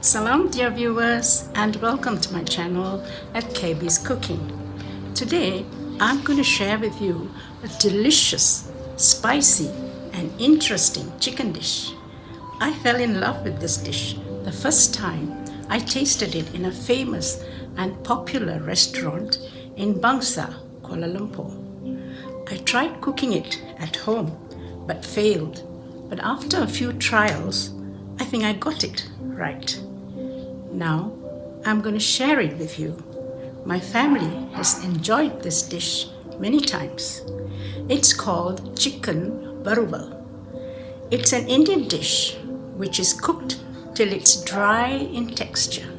Salam dear viewers, and welcome to my channel at KB's Cooking. Today I'm going to share with you a delicious, spicy and interesting chicken dish. I fell in love with this dish the first time I tasted it in a famous and popular restaurant in Bangsa, Kuala Lumpur. I tried cooking it at home but failed, but after a few trials I think I got it right. Now I'm going to share it with you. My family has enjoyed this dish many times. It's called chicken Varuval. It's an Indian dish which is cooked till it's dry in texture.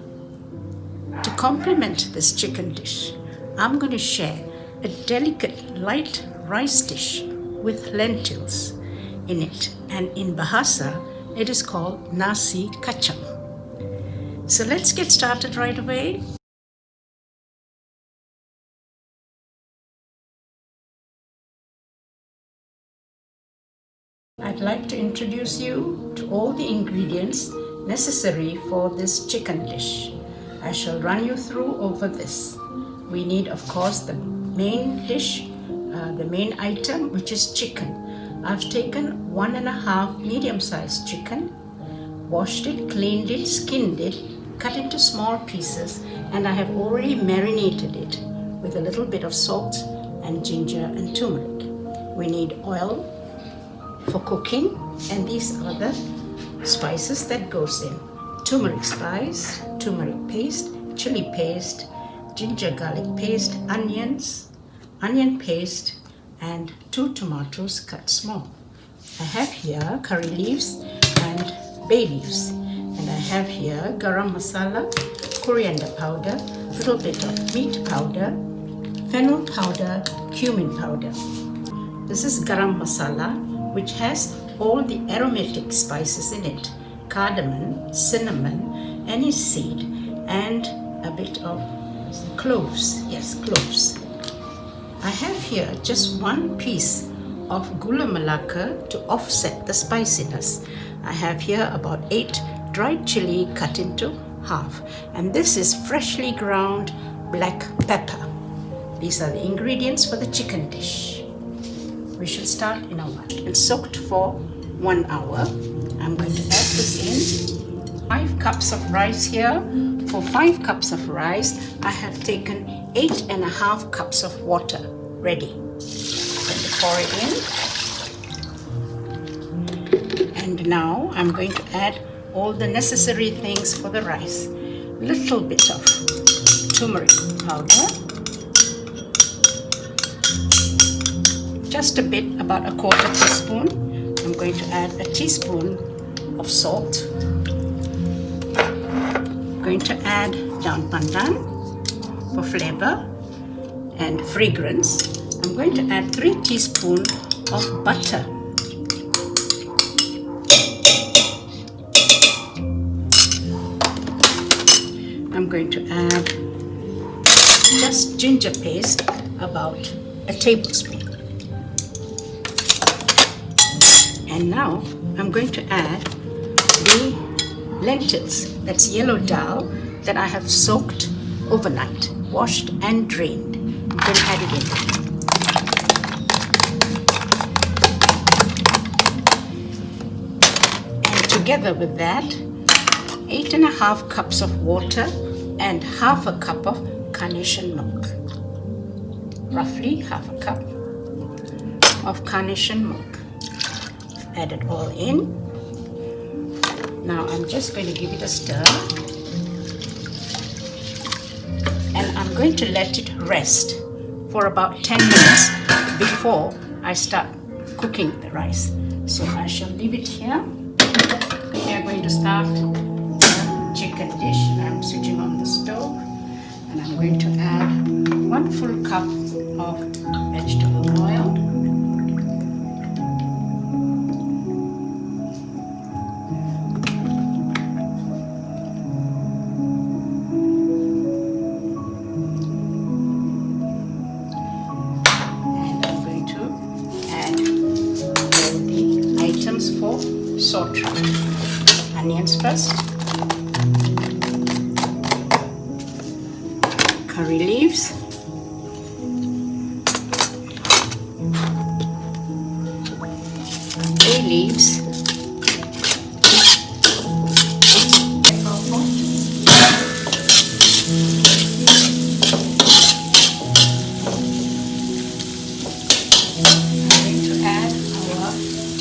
To complement this chicken dish, I'm going to share a delicate light rice dish with lentils in it, and in Bahasa it is called nasi kacang. So let's get started right away. I'd like to introduce you to all the ingredients necessary for this chicken dish. I shall run you through over this. We need, of course, the main dish, the main item, which is chicken. I've taken 1.5 medium-sized chicken, washed it, cleaned it, skinned it, cut into small pieces, and I have already marinated it with a little bit of salt and ginger and turmeric. We need oil for cooking, and these are the spices that goes in: turmeric spice, turmeric paste, chili paste, ginger garlic paste, onions, onion paste, and 2 tomatoes cut small. I have here curry leaves and bay leaves, and I have here garam masala, coriander powder, little bit of meat powder, fennel powder, cumin powder. This is garam masala, which has all the aromatic spices in it: cardamom, cinnamon, anise seed, and a bit of cloves. Yes, cloves. I have here just 1 piece of gula melaka to offset the spiciness. I have here about 8 dried chili cut into half, and this is freshly ground black pepper. These are the ingredients for the chicken dish. We shall start in a while. It's soaked for 1 hour. I'm going to add this in. 5 cups of rice here. For 5 cups of rice, I have taken 8.5 cups of water ready. I'm going to pour it in. And now I'm going to add all the necessary things for the rice. Little bit of turmeric powder. Just a bit, about a 1/4 teaspoon. I'm going to add a teaspoon of salt. I'm going to add daun pandan for flavor and fragrance. I'm going to add 3 teaspoons of butter. I'm going to add just ginger paste, about a tablespoon. And now I'm going to add the lentils, that's yellow dal, that I have soaked overnight, washed and drained. I'm going to add it in. And together with that, 8.5 cups of water and 1/2 cup of carnation milk. Roughly 1/2 cup of carnation milk. Add it all in. Now I'm just going to give it a stir, and I'm going to let it rest for about 10 minutes before I start cooking the rice. So I shall leave it here. We are going to start the chicken dish. I'm switching on the stove, and I'm going to add 1 full cup of vegetable oil. For saute. Onions first. curry leaves, bay leaves,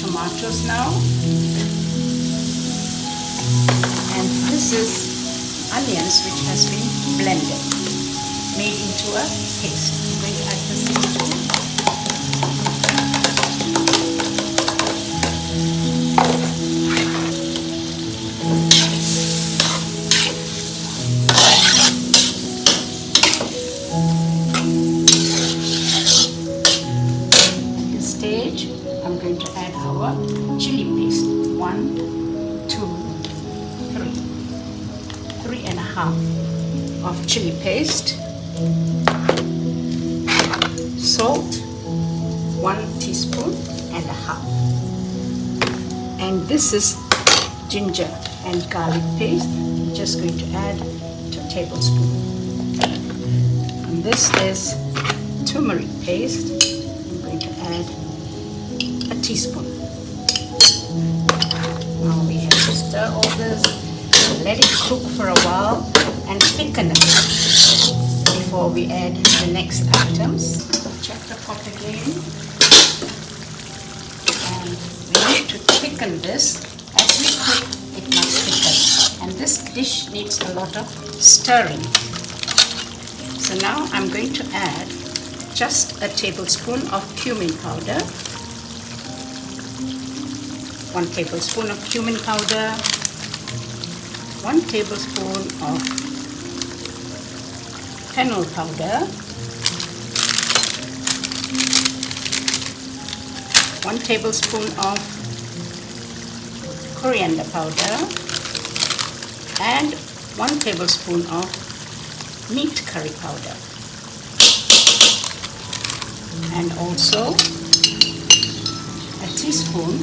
tomatoes now, and this is onions which has been blended, made into a paste. I'm going to add this into at this stage. I'm going to add our chili paste. 1, 2, 3. 3.5 of chili paste. Salt, 1 teaspoon and a half. And this is ginger and garlic paste. I'm just going to add 2 tablespoons. And this is turmeric paste. I'm going to add a teaspoon. Now we have to stir all this, let it cook for a while and thicken a bit before we add the next items. Check the pot again, and we need to thicken this. As we cook, it must thicken, and this dish needs a lot of stirring. So now I'm going to add just a tablespoon of cumin powder, 1 tablespoon of cumin powder, 1 tablespoon of fennel powder, 1 tablespoon of coriander powder, and 1 tablespoon of meat curry powder, and also a teaspoon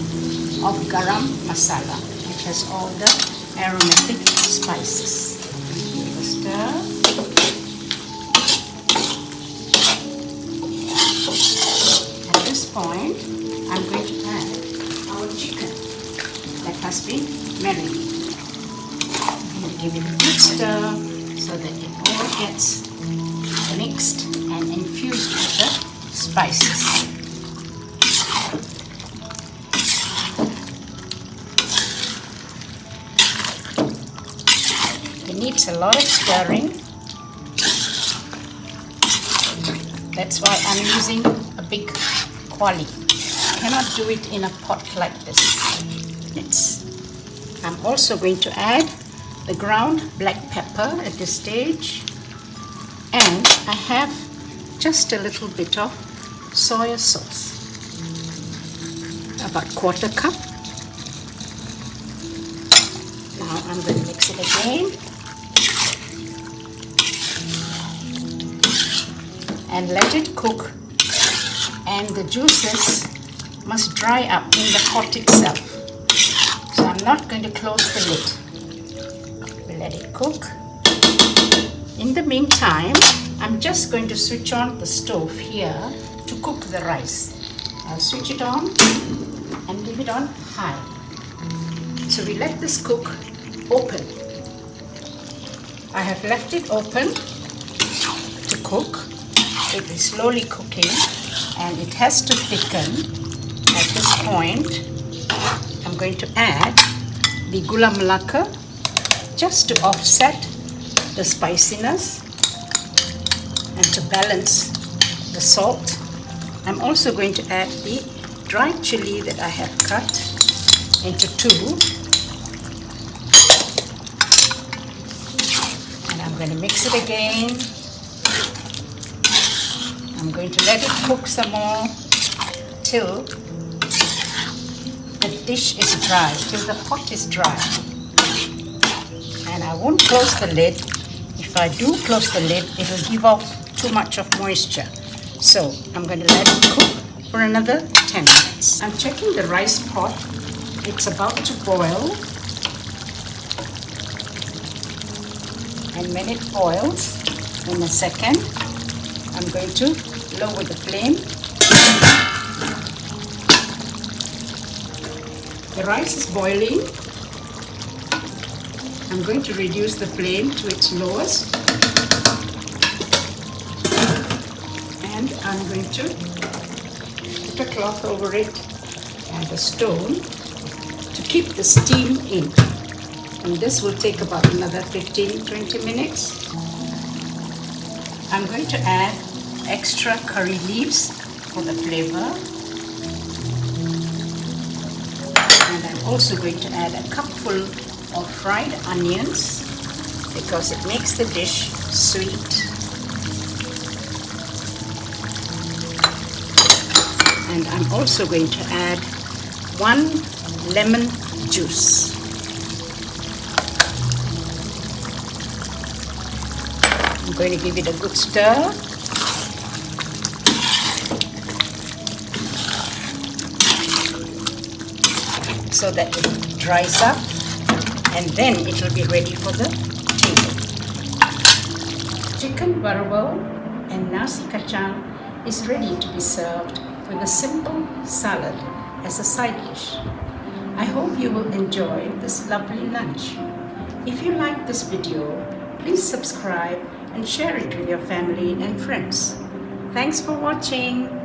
of garam masala, which has all the aromatic spices. Give a stir. At this point, I'm going to add our chicken that has been marinated. I'm going to give it a good stir so that it all gets mixed and infused with the spices. It needs a lot of stirring. That's why I'm using a big quali. I cannot do it in a pot like this. I'm also going to add the ground black pepper at this stage, and I have just a little bit of soy sauce, about 1/4 cup. Now I'm going to mix it again and let it cook, and the juices must dry up in the pot itself. So I'm not going to close the lid. We'll let it cook. In the meantime, I'm just going to switch on the stove here to cook the rice. I'll switch it on and leave it on high. So we let this cook open. I have left it open to cook. It is slowly cooking and it has to thicken. At this point, I'm going to add the gula melaka just to offset the spiciness and to balance the salt. I'm also going to add the dried chili that I have cut into 2. And I'm going to mix it again. I'm going to let it cook some more till the dish is dry, till the pot is dry. And I won't close the lid. If I do close the lid, it will give off too much of moisture. So I'm going to let it cook for another 10 minutes. I'm checking the rice pot. It's about to boil. And when it boils, In a second, I'm going to lower the flame. The rice is boiling. I'm going to reduce the flame to its lowest. And I'm going to put a cloth over it and a stone to keep the steam in. And this will take about another 15-20 minutes. I'm going to add extra curry leaves for the flavor. And I'm also going to add a cupful of fried onions because it makes the dish sweet. And I'm also going to add 1 lemon juice. I'm going to give it a good stir. So that it dries up, and then it will be ready for the table. Chicken Varuval and nasi kacang is ready to be served with a simple salad as a side dish. I hope you will enjoy this lovely lunch. If you like this video, please subscribe and share it with your family and friends. Thanks for watching.